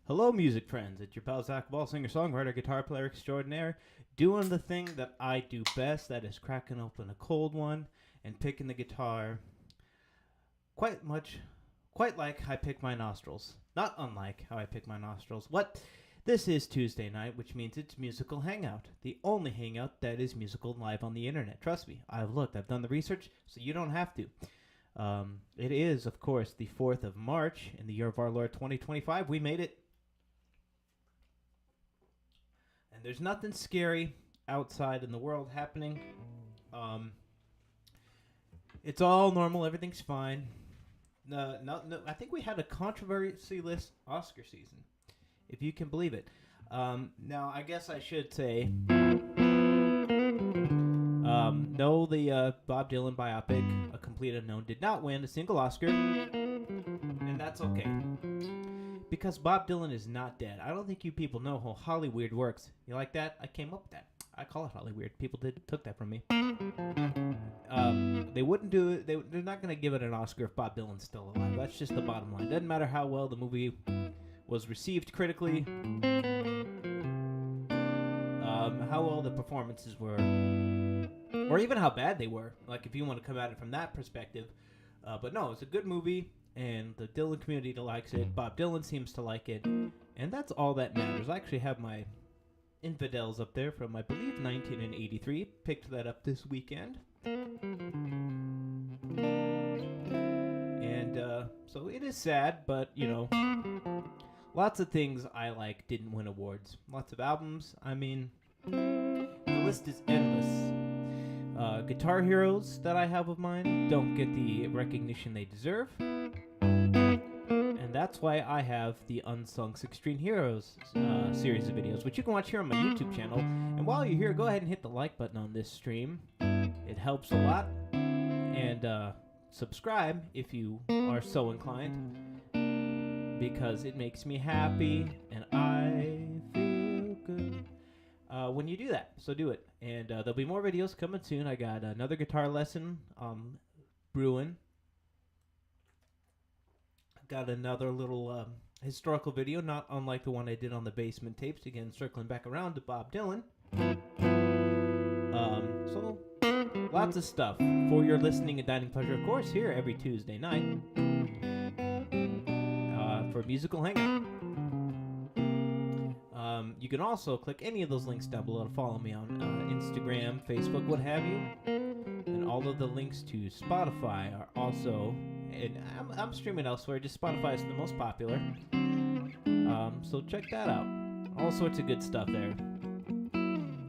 Hello, music friends. It's your pal Zach Hval, singer-songwriter, guitar player extraordinaire, doing the thing that I do best, that is cracking open a cold one and picking the guitar quite like I pick my nostrils. Not unlike how I pick my nostrils. This is Tuesday night, which means it's Musical Hangout, the only hangout that is musical live on the internet. Trust me, I've looked, I've done the research, so you don't have to. It is, of course, the 4th of March in the year of our Lord 2025. We made it. And there's nothing scary outside in the world happening. It's all normal. Everything's fine. No, I think we had a controversy-less Oscar season, if you can believe it. Now, I guess I should say, no, the Bob Dylan biopic, A Complete Unknown, did not win a single Oscar, and that's okay. Because Bob Dylan is not dead. I don't think you people know how Hollyweird works. You like that? I came up with that. I call it Hollyweird. People took that from me. They wouldn't do it. They're not going to give it an Oscar if Bob Dylan's still alive. That's just the bottom line. Doesn't matter how well the movie was received critically, how well the performances were, or even how bad they were. Like, if you want to come at it from that perspective. But no, it's a good movie. And the Dylan community likes it. Bob Dylan seems to like it. And that's all that matters. I actually have my Infidels up there from, I believe, 1983. Picked that up this weekend. And so it is sad, but, you know, lots of things I like didn't win awards. Lots of albums. I mean, the list is endless. Guitar heroes that I have of mine don't get the recognition they deserve. And that's why I have the Unsung 16 Heroes series of videos, which you can watch here on my YouTube channel. And while you're here, go ahead and hit the like button on this stream. It helps a lot. And subscribe if you are so inclined, because it makes me happy and I feel good when you do that. So do it. And there'll be more videos coming soon. I got another guitar lesson brewing. Got another little historical video, not unlike the one I did on the basement tapes. Again, circling back around to Bob Dylan. So, lots of stuff for your listening and dining pleasure, of course, here every Tuesday night for Musical Hangout. You can also click any of those links down below to follow me on Instagram, Facebook, what have you. And all of the links to Spotify are also... And I'm streaming elsewhere, just Spotify is the most popular. So check that out. All sorts of good stuff there.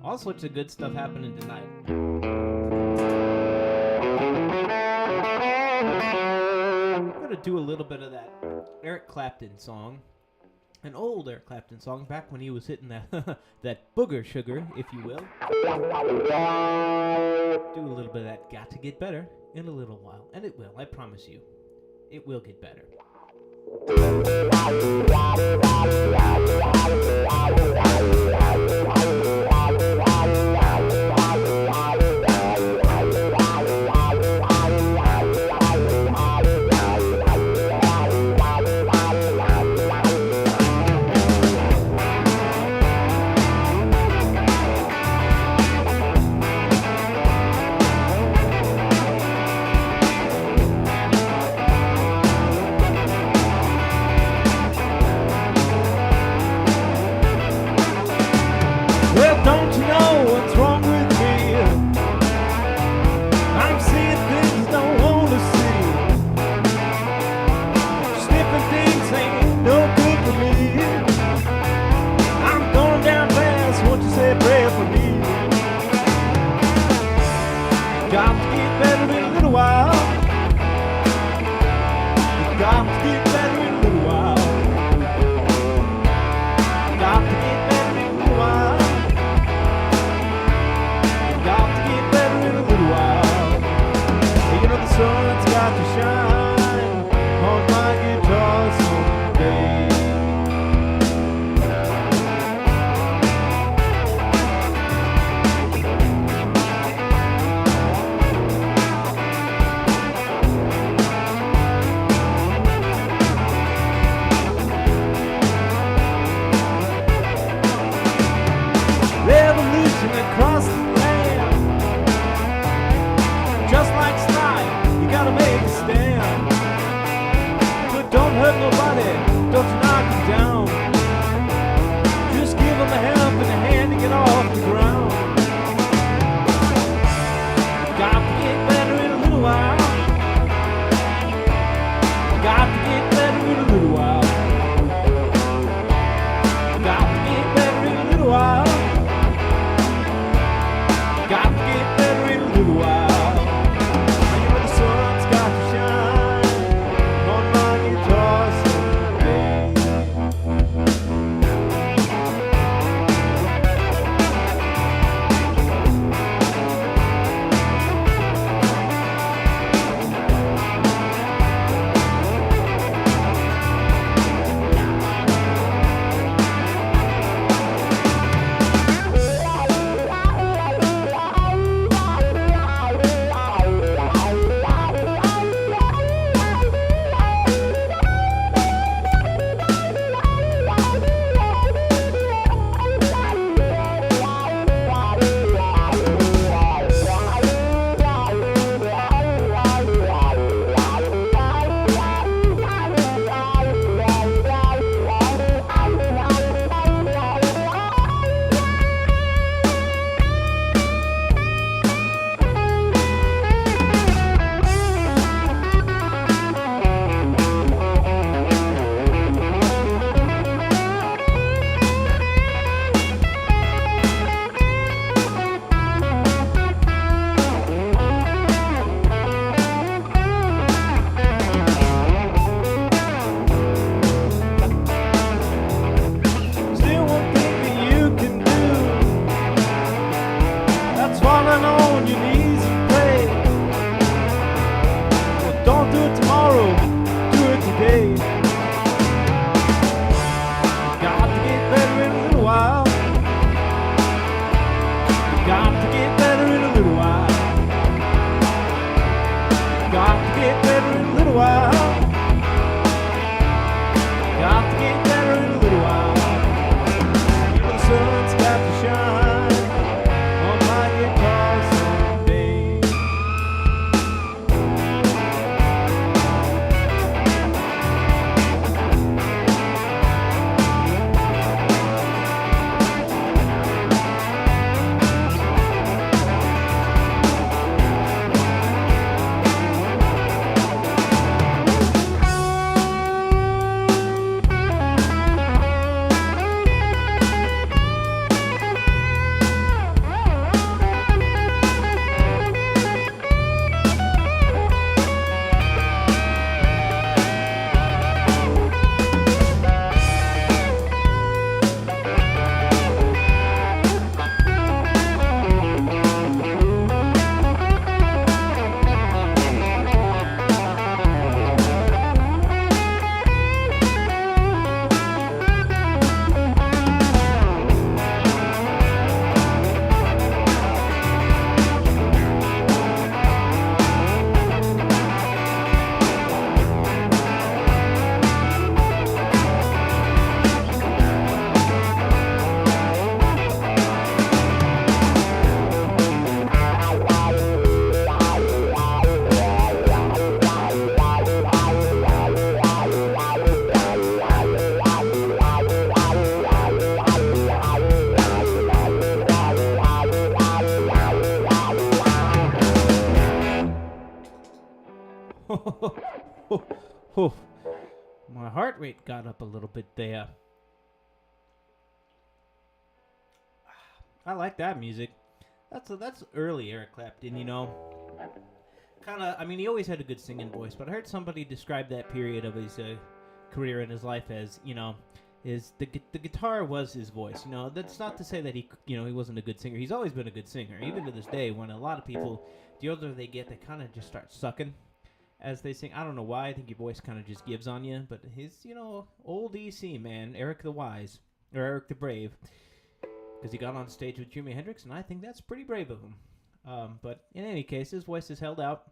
All sorts of good stuff happening tonight. I'm going to do a little bit of that Eric Clapton song. An old Eric Clapton song, back when he was hitting that, that booger sugar, if you will. Do a little bit of that Got to Get Better in a little while. And it will, I promise you. It will get better. Whew. My heart rate got up a little bit there. I like that music. That's early Eric Clapton, you know. Kind of, I mean, he always had a good singing voice, but I heard somebody describe that period of his career in his life as, you know, the guitar was his voice. You know, that's not to say that he wasn't a good singer. He's always been a good singer, even to this day. When a lot of people, the older they get, they kind of just start sucking as they sing. I don't know why. I think your voice kind of just gives on you. But his, you know, old EC man, Eric the Wise or Eric the Brave, because he got on stage with Jimi Hendrix, and I think that's pretty brave of him. But in any case, his voice is held out.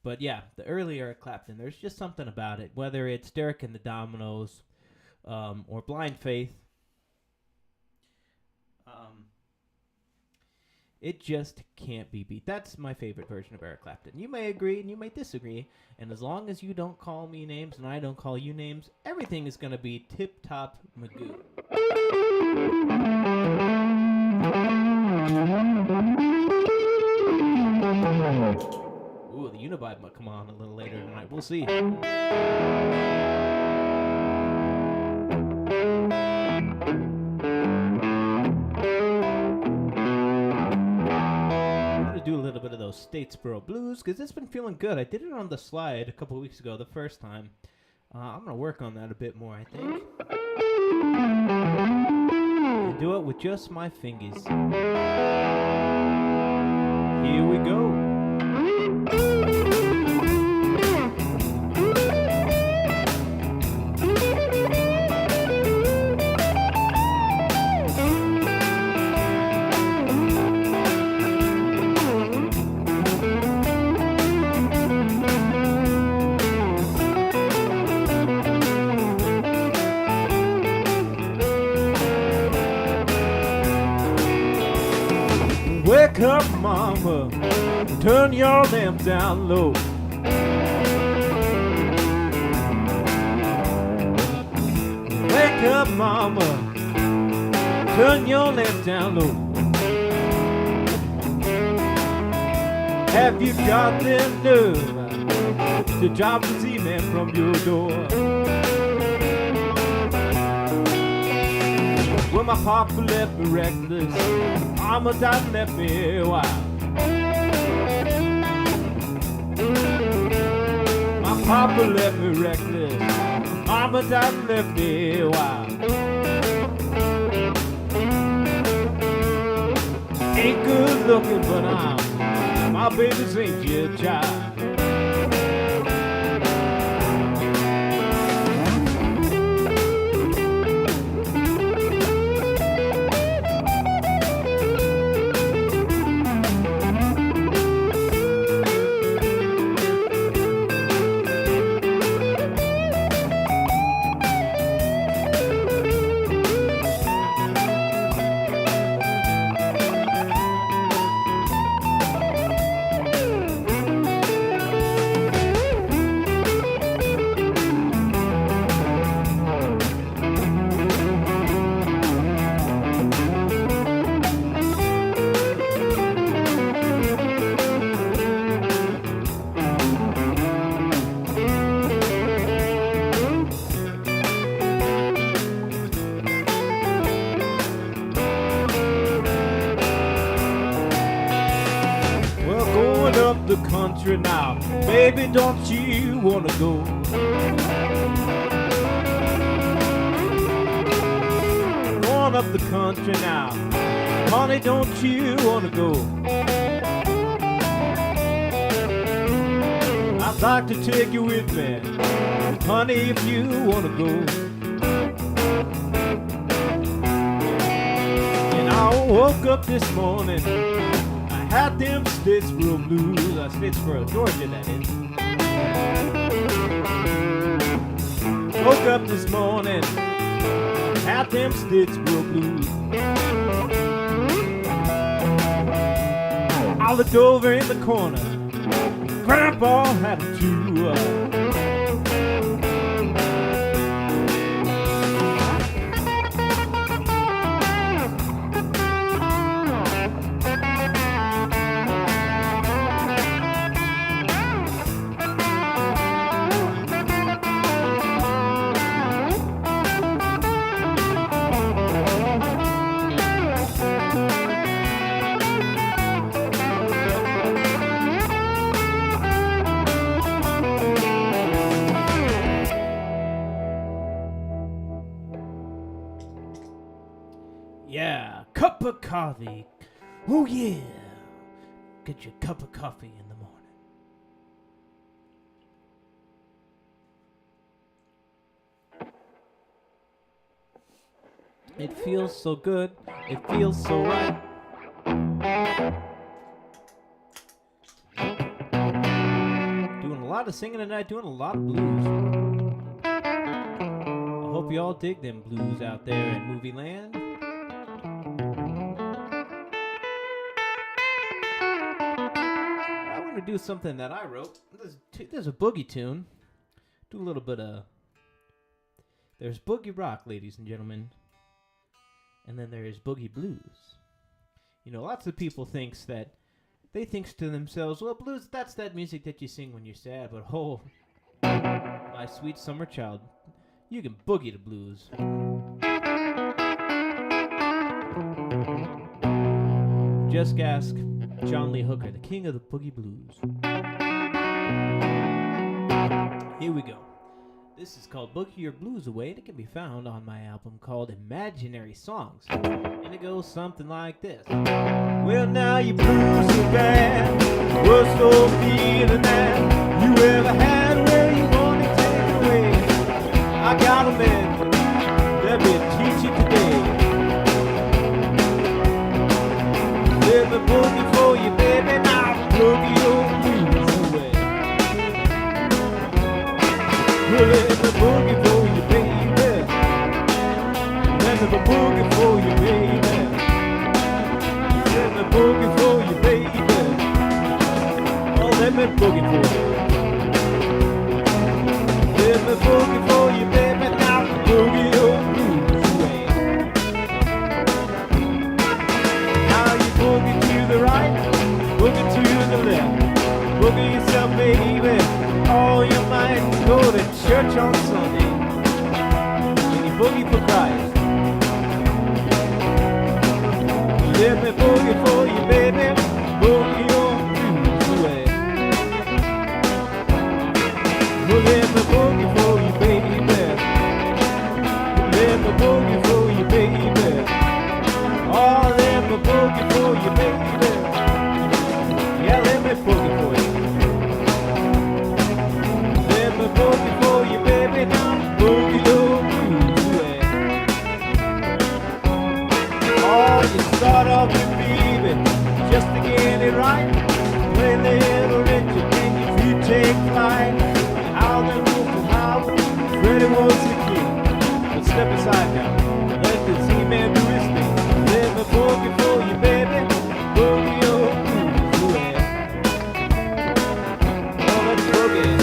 But yeah, the early Eric Clapton, there's just something about it. Whether it's Derek and the Dominoes or Blind Faith, it just can't be beat. That's my favorite version of Eric Clapton. You may agree and you may disagree, and as long as you don't call me names and I don't call you names, everything is going to be tip-top Magoo. Ooh, the Univibe might come on a little later tonight. We'll see. Do a little bit of those Statesboro blues because it's been feeling good. I did it on the slide a couple of weeks ago, the first time. I'm going to work on that a bit more, I think. And do it with just my fingers. Here we go. Wake up, mama, turn your lamp down low. Wake up, mama, turn your lamp down low. Have you got the nerve to drop the Z-Man from your door? Well, my papa left me reckless, mama died and left me wild. My papa left me reckless, mama died and left me wild. Ain't good looking, but I'm my baby's angel child. The country now, baby, don't you wanna go? Going up the country now, honey, don't you wanna go? I'd like to take you with me, honey, if you wanna go. And I woke up this morning, had them Statesboro blues, Statesboro, Georgia, that is. Woke up this morning, had them Statesboro blues. I looked over in the corner, Grandpa had them too. Yeah, cup of coffee. Oh yeah. Get your cup of coffee in the morning. It feels so good. It feels so right. Doing a lot of singing tonight, doing a lot of blues. I hope you all dig them blues out there in movie land. I want to do something that I wrote. There's a boogie tune. Do a little bit of... There's boogie rock, ladies and gentlemen. And then there is boogie blues. You know, lots of people thinks to themselves, well, blues, that's that music that you sing when you're sad. But oh, my sweet summer child, you can boogie the blues. Just ask John Lee Hooker, the king of the boogie blues. Here we go. This is called Boogie Your Blues Away, and it can be found on my album called Imaginary Songs. And it goes something like this. Well, now your blues are bad, worst old feeling that you ever had, where you want to take away. I got a man that will teach you today. Let me boogie for you, baby, now boogie your blues away. Let me boogie for you, baby. Let me boogie for you, baby. Let me boogie for you, baby. Oh, let me boogie for you. Let me boogie for you, baby. Now boogie your blues away. Now you boogie to the right, boogie to the left. Boogie yourself, baby. All your mind, go to church on Sunday. And you boogie for Christ. Let me boogie for you, baby. Boogie your blues away. Well, let me boogie for you, baby. Let me boogie for you, baby. Oh, let me boogie for you, baby. Yeah, let me boogie for you. Let me boogie for you, baby. Now boogie your blues away. Oh, you start off with baby, just to get it right. Play Little Richard, and your feet take flight. How the roof and how Freddie was the king. But step aside now, let the Z-Man do his thing. Let me boogie for you, baby. Boogie your blues away. Oh, let's boogie.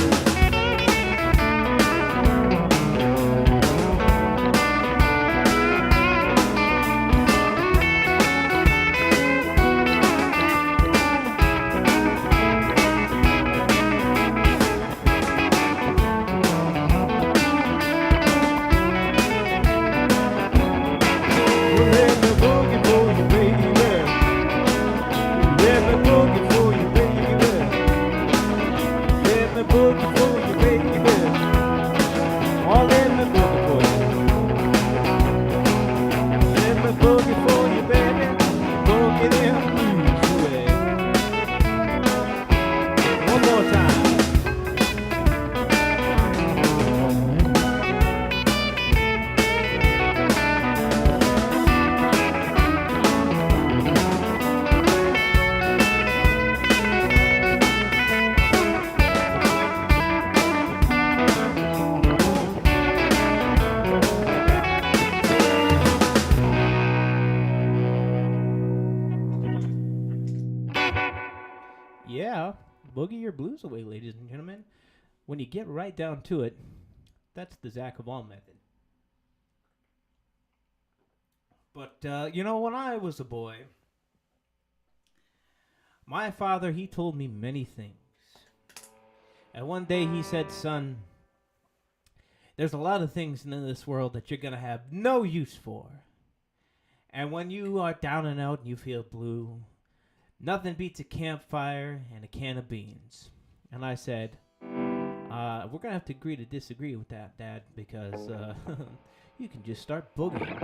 Yeah, boogie your blues away, ladies and gentlemen. When you get right down to it, that's the Zach Hval method. But, you know, when I was a boy, my father, he told me many things. And one day he said, son, there's a lot of things in this world that you're going to have no use for. And when you are down and out and you feel blue, nothing beats a campfire and a can of beans. And I said, we're going to have to agree to disagree with that, Dad, because you can just start boogieing.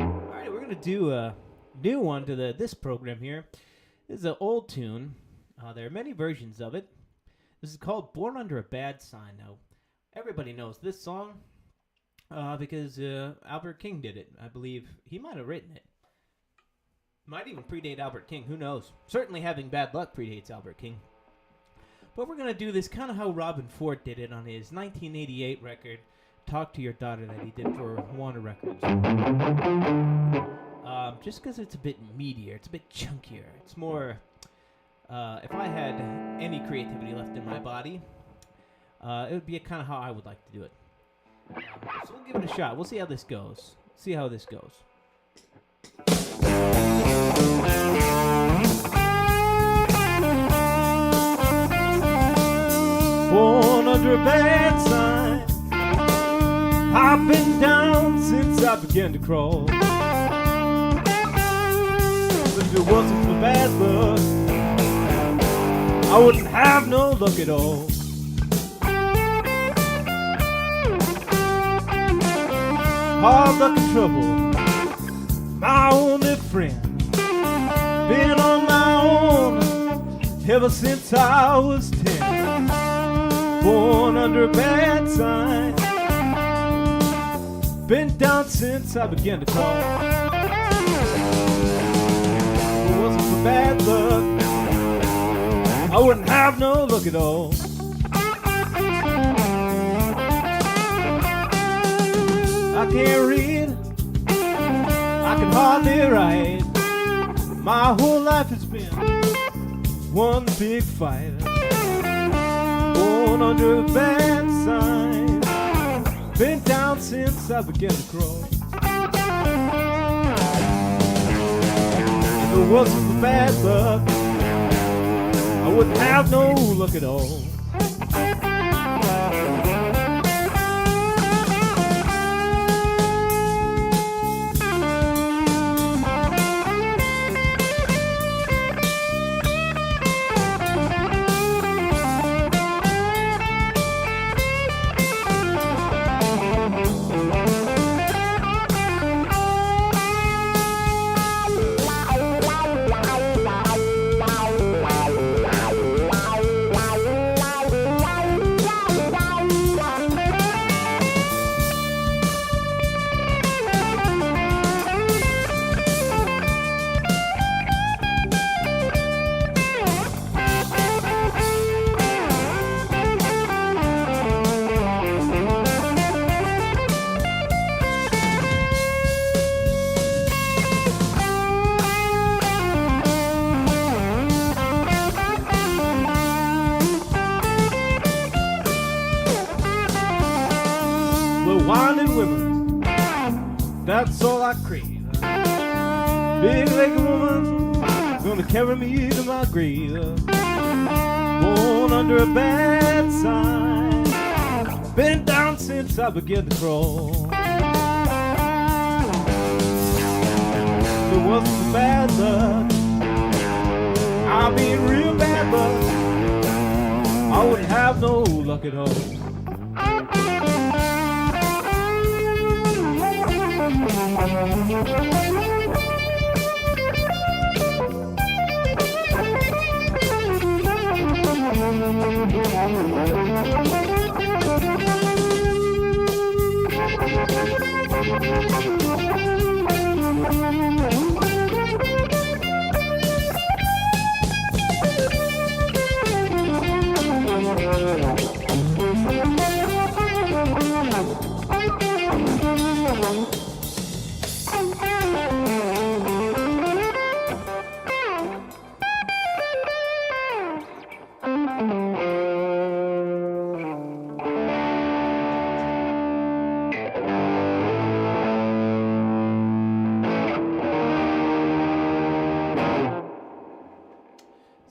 All right, we're going to do a new one to this program here. This is an old tune. There are many versions of it. This is called Born Under a Bad Sign. Now, everybody knows this song because Albert King did it. I believe he might have written it. Might even predate Albert King. Who knows? Certainly having bad luck predates Albert King. But we're going to do this kind of how Robin Ford did it on his 1988 record, Talk to Your Daughter, that he did for Warner Records. Just because it's a bit meatier, it's a bit chunkier. It's more, if I had any creativity left in my body, it would be kind of how I would like to do it. So we'll give it a shot. We'll see how this goes. See how this goes. Born under a bad sign, I've been down since I began to crawl. But if it wasn't for bad luck, I wouldn't have no luck at all. Hard luck and trouble, my only friend. Been on my own ever since I was 10. Born under a bad sign, been down since I began to crawl. If it wasn't for bad luck, I wouldn't have no luck at all. I can't read, I can hardly write. My whole life has been one big fight. Born under a bad sign, been down since I began to crawl. If it wasn't for bad luck, I wouldn't have no luck at all. Winding women, that's all I crave. Big-legged woman, gonna carry me to my grave. Born under a bad sign, been down since I began to crawl. If it wasn't for bad luck, I'd be in real bad luck. I wouldn't have no luck at all.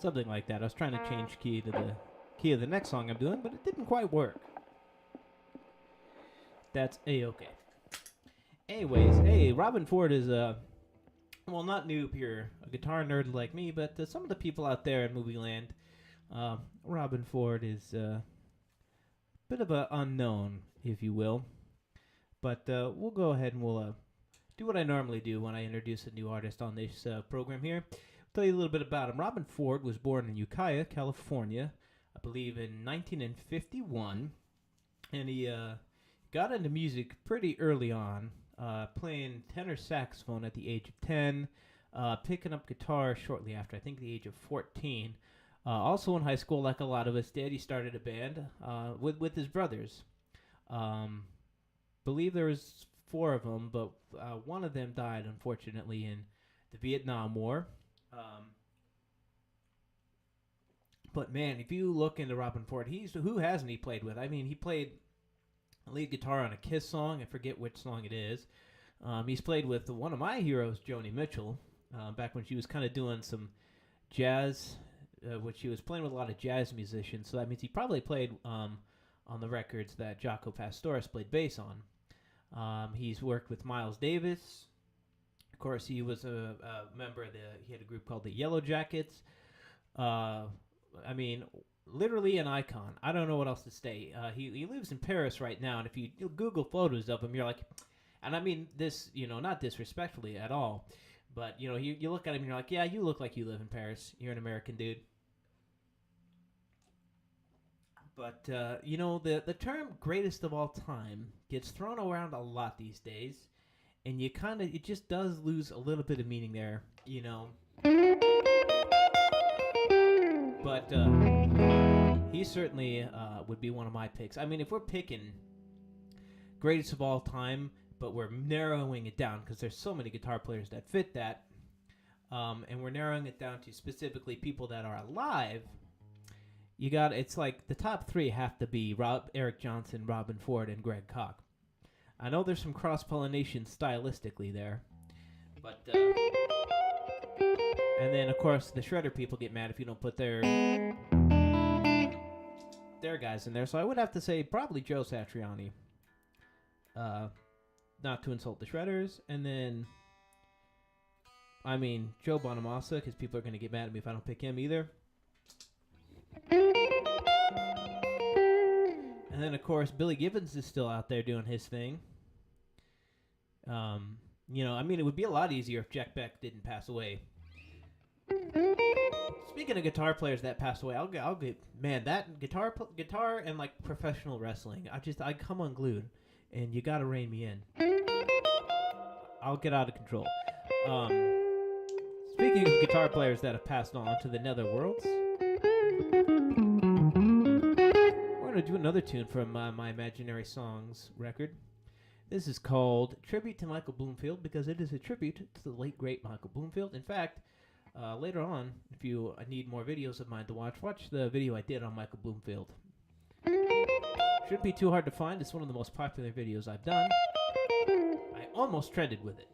Something like that. I was trying to change key to the key of the next song I'm doing, but it didn't quite work. That's A-okay. Anyways, hey, Robin Ford is, well, not new if you're a guitar nerd like me, but some of the people out there in movie land, Robin Ford is a bit of an unknown if you will. But we'll go ahead and we'll do what I normally do when I introduce a new artist on this program here. I'll tell you a little bit about him. Robin Ford was born in Ukiah, California, I believe in 1951, and he got into music pretty early on, playing tenor saxophone at the age of 10, picking up guitar shortly after, I think the age of 14. Also in high school, like a lot of us did, he started a band with his brothers. Believe there was 4 of them, but one of them died, unfortunately, in the Vietnam War. But man, if you look into Robin Ford, who hasn't he played with? I mean, he played lead guitar on a Kiss song. I forget which song it is. He's played with one of my heroes, Joni Mitchell, back when she was kind of doing some jazz, which she was playing with a lot of jazz musicians. So that means he probably played on the records that Jaco Pastorius played bass on. He's worked with Miles Davis. Of course, he was a member of he had a group called the Yellow Jackets. I mean, literally an icon. I don't know what else to say. He lives in Paris right now, and if you Google photos of him, you're like, and I mean this, not disrespectfully at all, but you look at him and you're like, yeah, you look like you live in Paris. You're an American dude. But the term "greatest of all time" gets thrown around a lot these days, and it just does lose a little bit of meaning there, But he certainly would be one of my picks. I mean, if we're picking greatest of all time, but we're narrowing it down because there's so many guitar players that fit that, and we're narrowing it down to specifically people that are alive, it's like the top 3 have to be Eric Johnson, Robin Ford, and Greg Koch. I know there's some cross-pollination stylistically there, but... And then, of course, the Shredder people get mad if you don't put their guys in there. So I would have to say probably Joe Satriani. Not to insult the Shredders. And then, I mean, Joe Bonamassa, because people are going to get mad at me if I don't pick him either. And then, of course, Billy Gibbons is still out there doing his thing. I mean, it would be a lot easier if Jack Beck didn't pass away. Speaking of guitar players that passed away, I'll get man, that guitar and like professional wrestling. I come unglued, and you gotta rein me in. I'll get out of control. Speaking of guitar players that have passed on to the netherworlds, we're gonna do another tune from my Imaginary Songs record. This is called Tribute to Michael Bloomfield because it is a tribute to the late great Michael Bloomfield. In fact. Later on, if you need more videos of mine to watch the video I did on Michael Bloomfield. Shouldn't be too hard to find. It's one of the most popular videos I've done. I almost trended with it.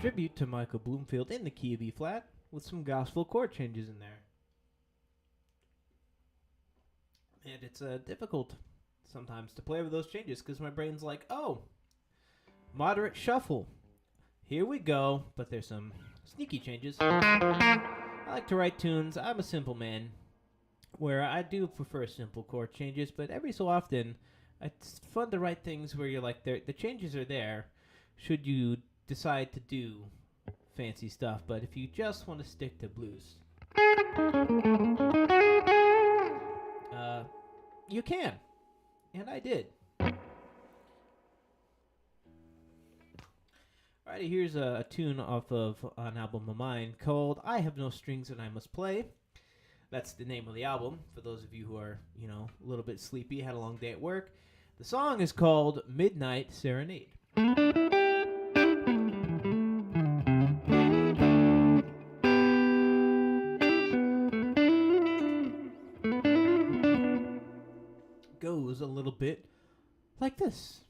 tribute to Michael Bloomfield in the key of E flat with some gospel chord changes in there. And it's difficult sometimes to play with those changes because my brain's like, oh, moderate shuffle. Here we go. But there's some sneaky changes. I like to write tunes. I'm a simple man where I do prefer simple chord changes, but every so often it's fun to write things where you're like, the changes are there should you decide to do fancy stuff. But if you just want to stick to blues, you can. And I did. Alrighty, here's a tune off of an album of mine called I Have No Strings and I Must Play. That's the name of the album, for those of you who are, a little bit sleepy, had a long day at work. The song is called Midnight Serenade. Goes a little bit like this.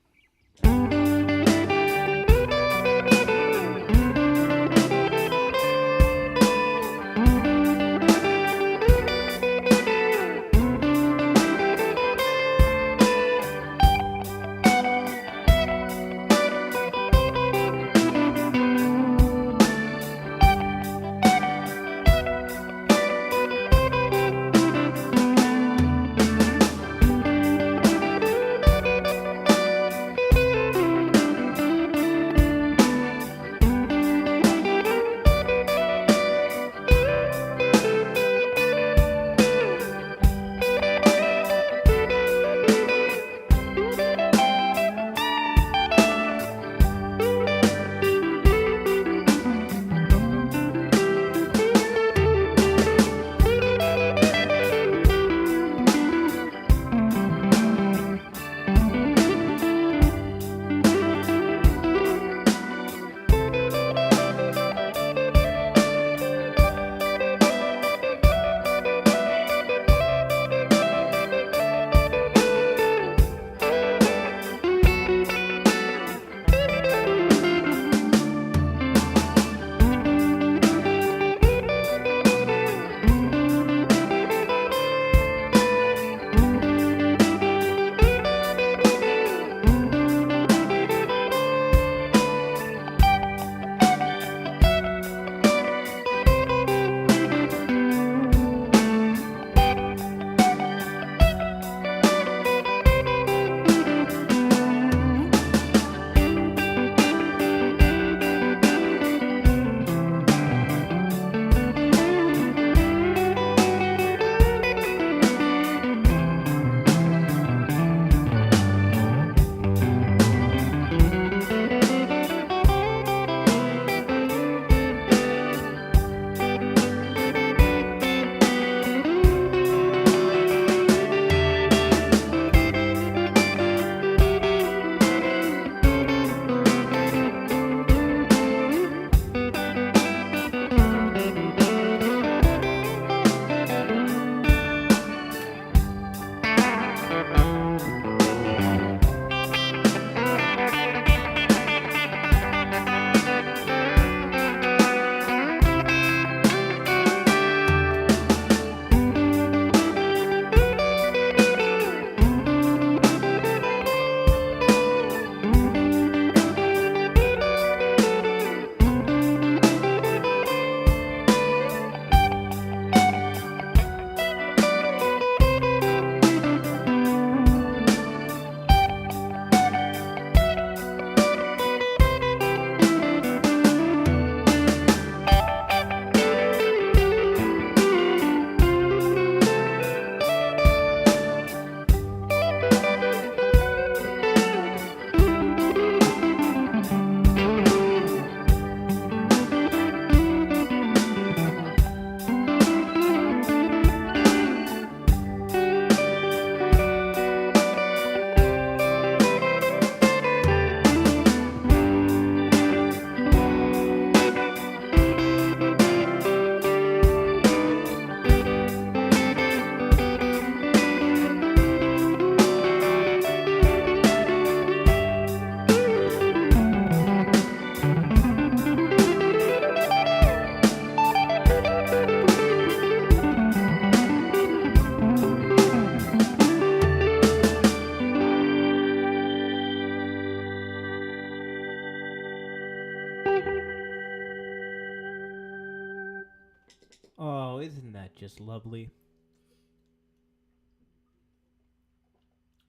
Oh, isn't that just lovely?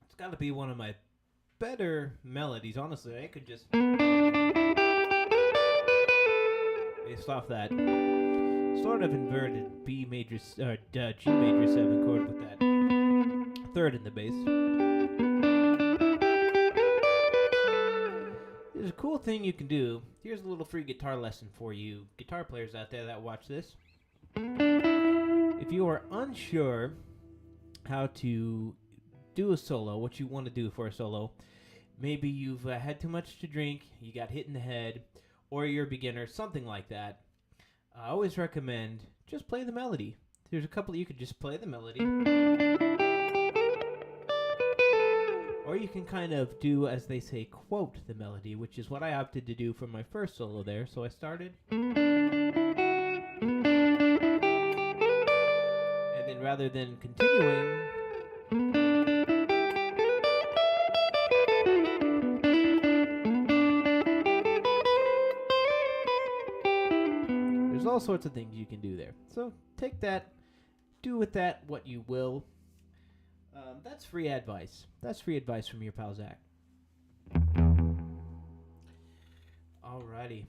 It's got to be one of my better melodies. Honestly, I could just based off that sort of inverted G major 7 chord with that third in the bass. There's a cool thing you can do. Here's a little free guitar lesson for you guitar players out there that watch this. If you are unsure how to do a solo, what you want to do for a solo, maybe you've had too much to drink, you got hit in the head, or you're a beginner, something like that, I always recommend just play the melody. There's a couple you could just play the melody. Or you can kind of do, as they say, quote the melody, which is what I opted to do for my first solo there. So I started. And then rather than continuing, there's all sorts of things you can do there. So take that, do with that what you will. That's free advice. That's free advice from your pal Zach. Alrighty.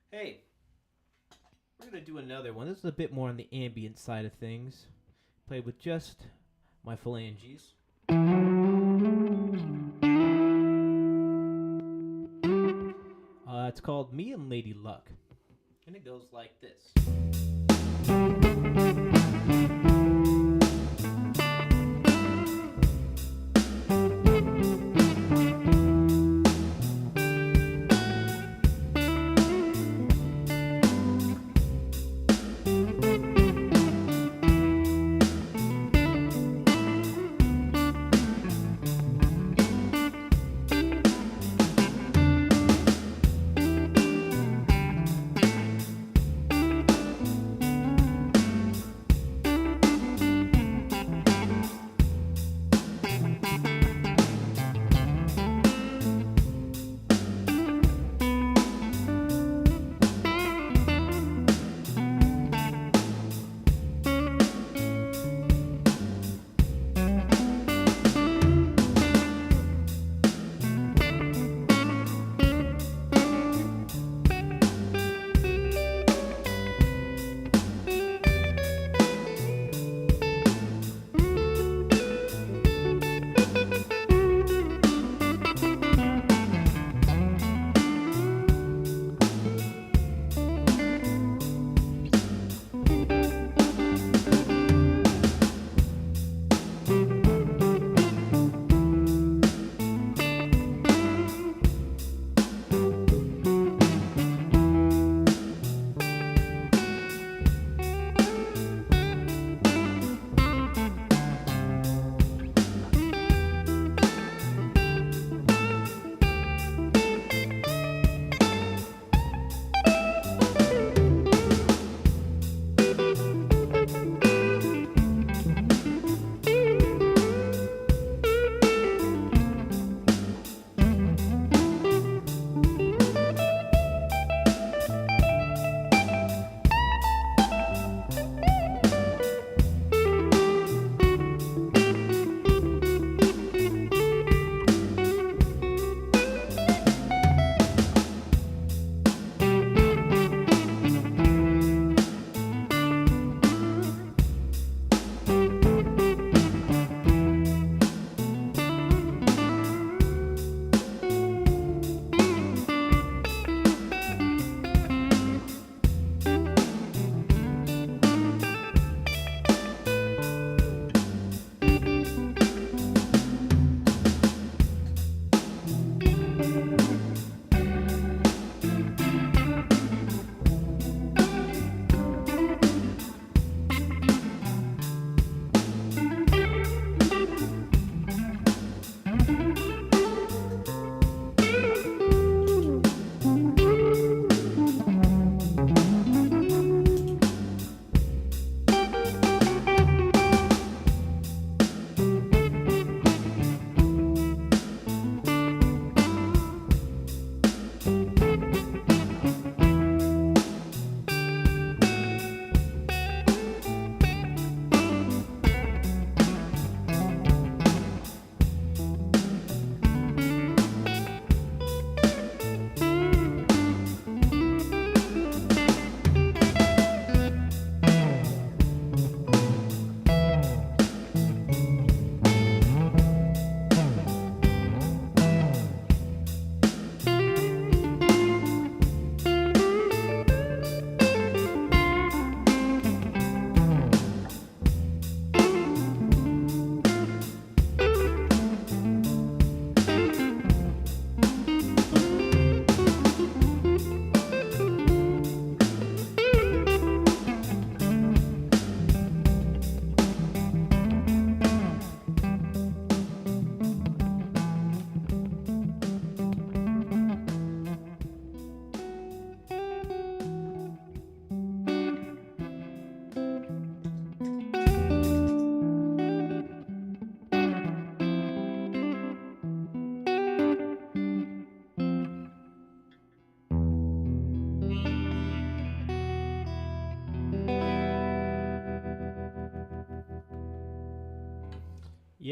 Hey, we're going to do another one. This is a bit more on the ambient side of things. Played with just my phalanges. It's called Me and Lady Luck. And it goes like this.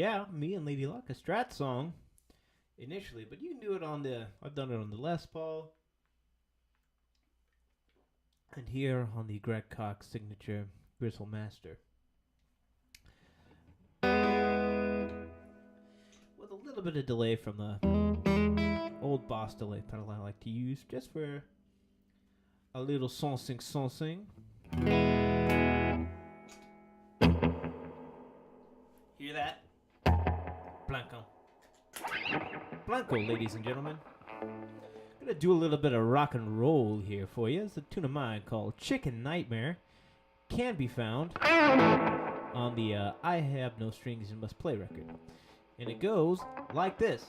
Yeah, me and Lady Luck, a Strat song initially, but you can do it on the. I've done it on the Les Paul, and here on the Greg Cox signature Gristle Master. With a little bit of delay from the old Boss delay pedal I like to use just for a little song-sing. Hear that? Blanco. Blanco, ladies and gentlemen. I'm going to do a little bit of rock and roll here for you. It's a tune of mine called Chicken Nightmare. Can be found on the I Have No Strings and Must Play record. And it goes like this.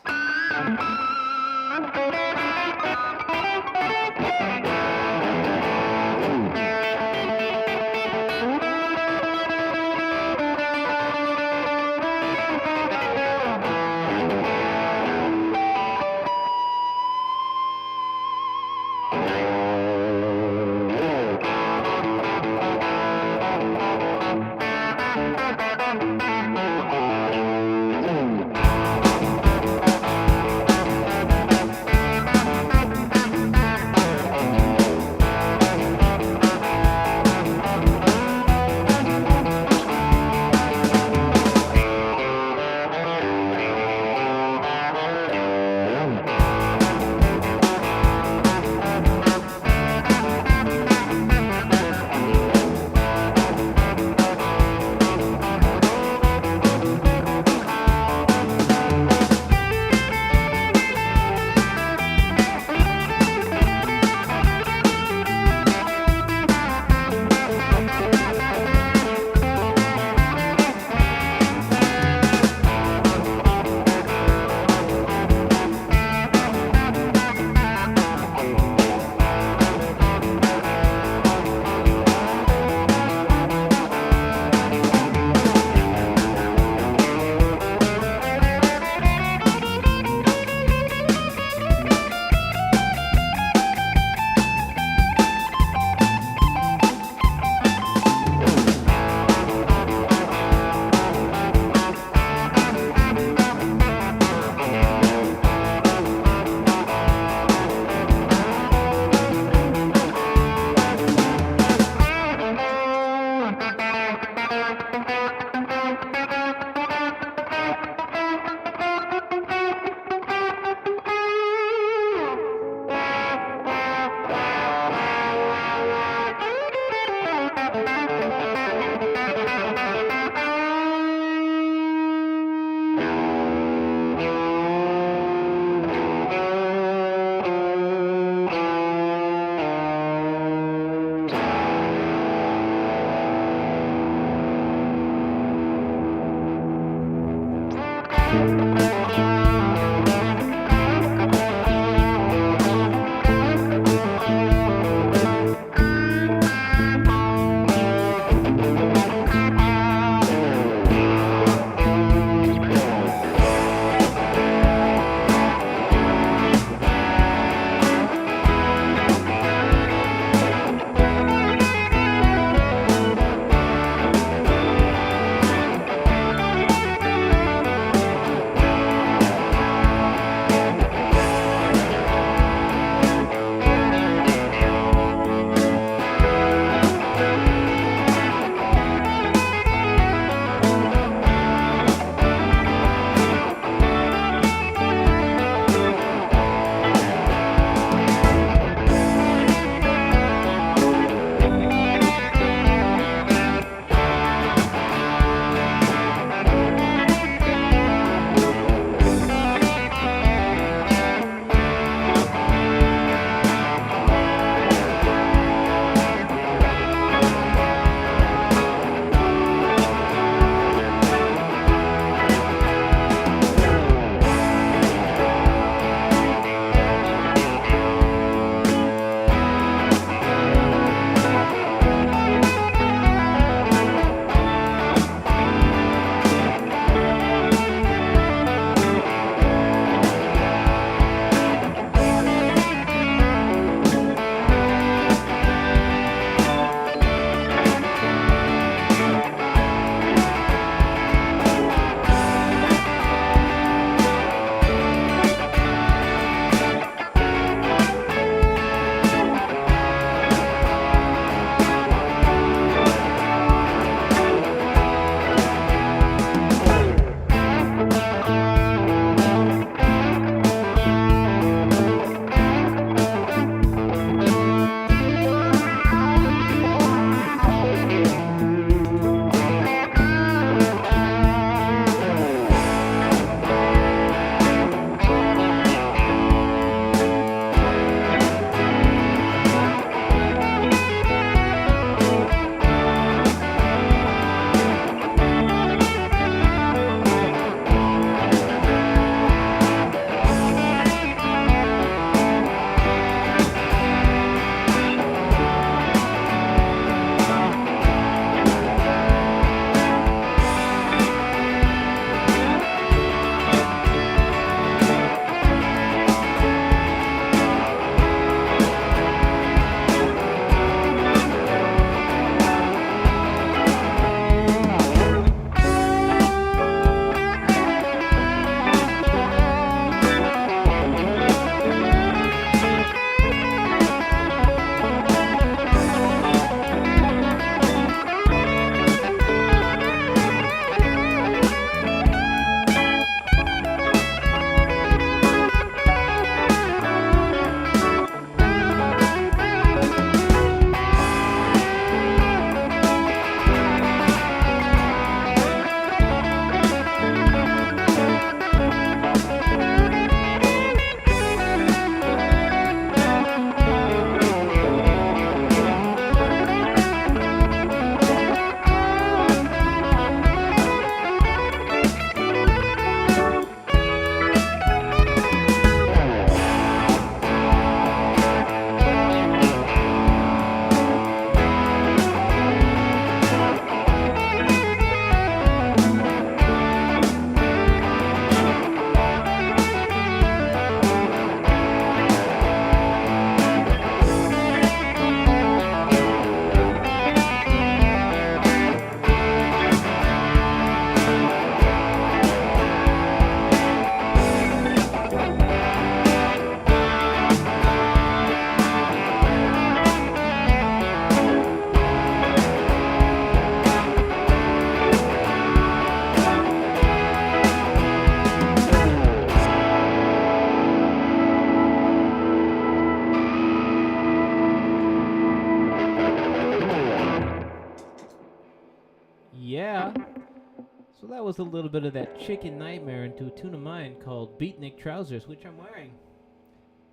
So that was a little bit of that chicken nightmare into a tune of mine called Beatnik Trousers, which I'm wearing.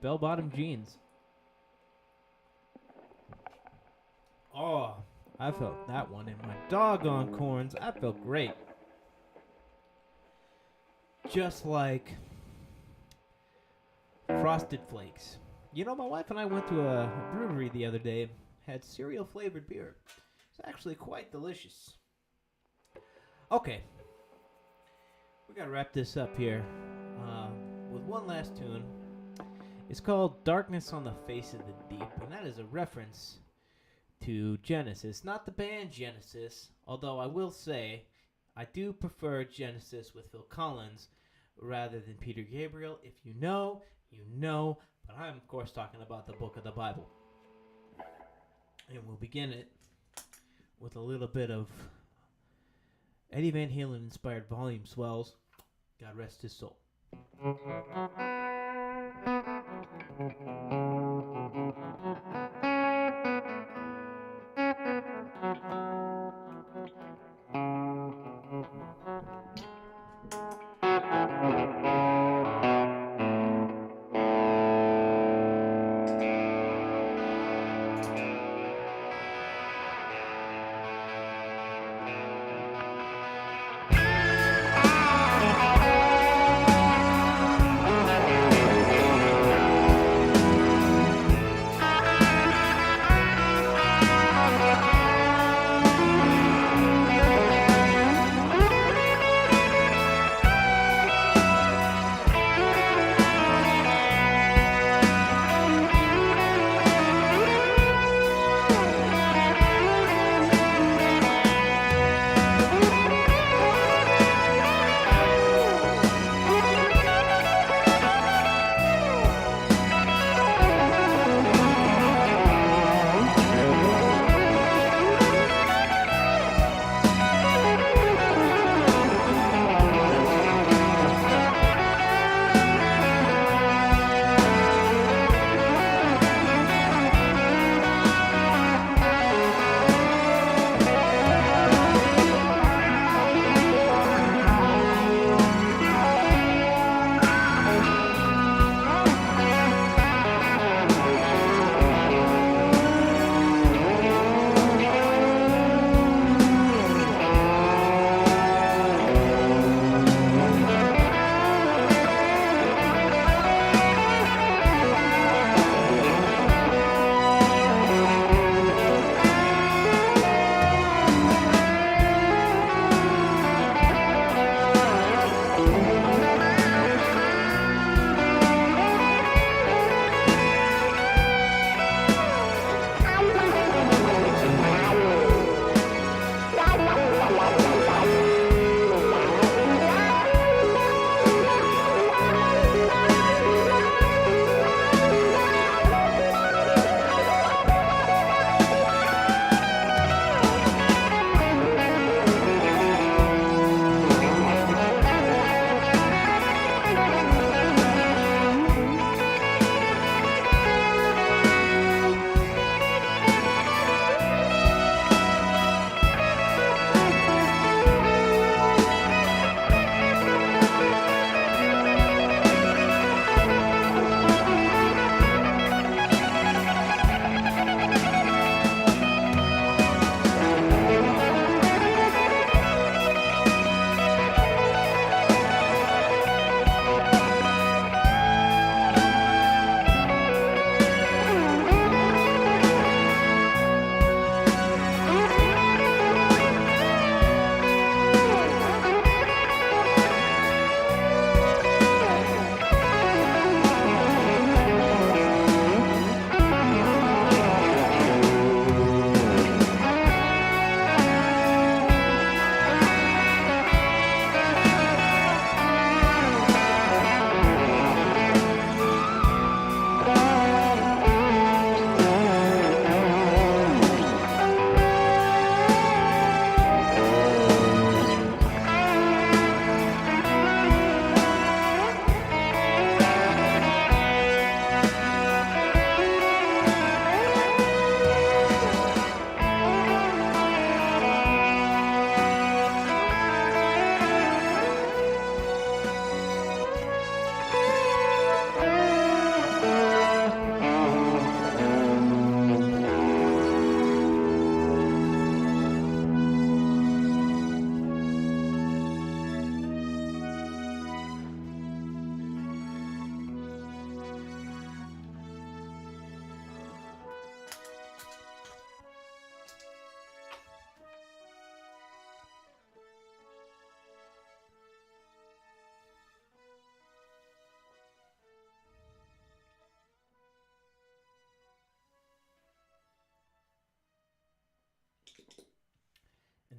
Bell-bottom jeans. Oh, I felt that one in my doggone corns. I felt great. Just like Frosted Flakes. You know, my wife and I went to a brewery the other day, had cereal-flavored beer. It's actually quite delicious. Okay. We gotta wrap this up here with one last tune. It's called Darkness on the Face of the Deep, and that is a reference to Genesis. Not the band Genesis, although I will say I do prefer Genesis with Phil Collins rather than Peter Gabriel. If you know, you know, but I'm of course talking about the book of the Bible. And we'll begin it with a little bit of Eddie Van Halen inspired volume swells. God rest his soul.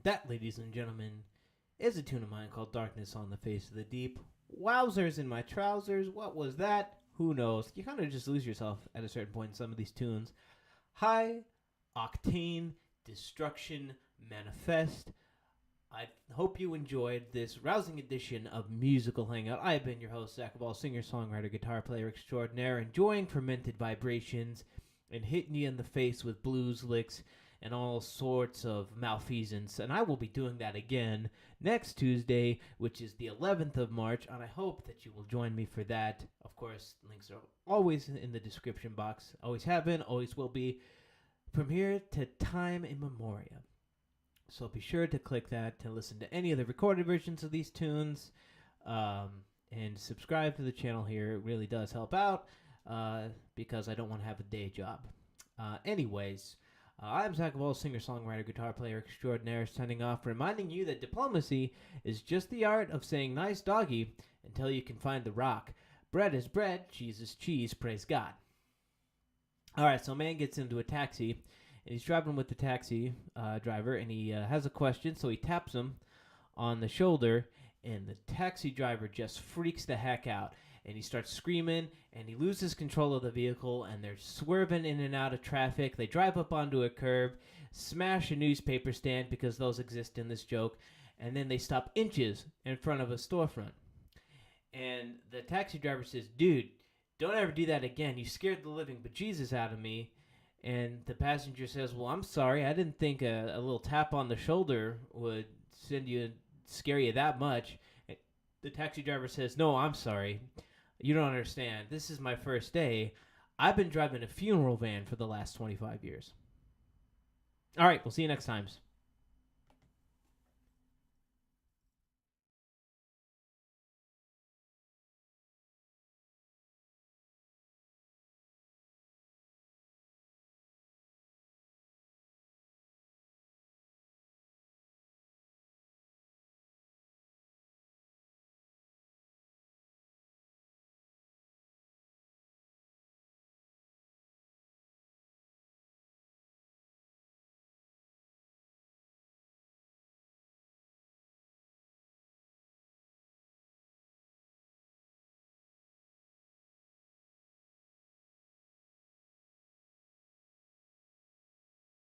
That, ladies and gentlemen, is a tune of mine called Darkness on the Face of the Deep. Wowzers in my trousers. What was that? Who knows? You kind of just lose yourself at a certain point in some of these tunes. High octane destruction manifest. I hope you enjoyed this rousing edition of Musical Hangout. I have been your host, Zach Hval, singer, songwriter, guitar player extraordinaire, enjoying fermented vibrations and hitting you in the face with blues licks and all sorts of malfeasance. And I will be doing that again next Tuesday, which is the 11th of March, and I hope that you will join me for that. Of course, links are always in the description box. Always have been, always will be, from here to time immemorial. So be sure to click that to listen to any of the recorded versions of these tunes, and subscribe to the channel here. It really does help out, because I don't want to have a day job. Anyways, I'm Zach Hval, singer, songwriter, guitar player extraordinaire, signing off, reminding you that diplomacy is just the art of saying nice doggy until you can find the rock. Bread is bread, cheese is cheese, praise God. Alright, so a man gets into a taxi, and he's driving with the taxi driver, and he has a question, so he taps him on the shoulder, and the taxi driver just freaks the heck out, and he starts screaming, and he loses control of the vehicle, and they're swerving in and out of traffic. They drive up onto a curb, smash a newspaper stand, because those exist in this joke, and then they stop inches in front of a storefront. And the taxi driver says, "Dude, don't ever do that again. You scared the living bejesus out of me." And the passenger says, "Well, I'm sorry. I didn't think a little tap on the shoulder would scare you that much." And the taxi driver says, "No, I'm sorry. You don't understand. This is my first day. I've been driving a funeral van for the last 25 years. All right, we'll see you next time.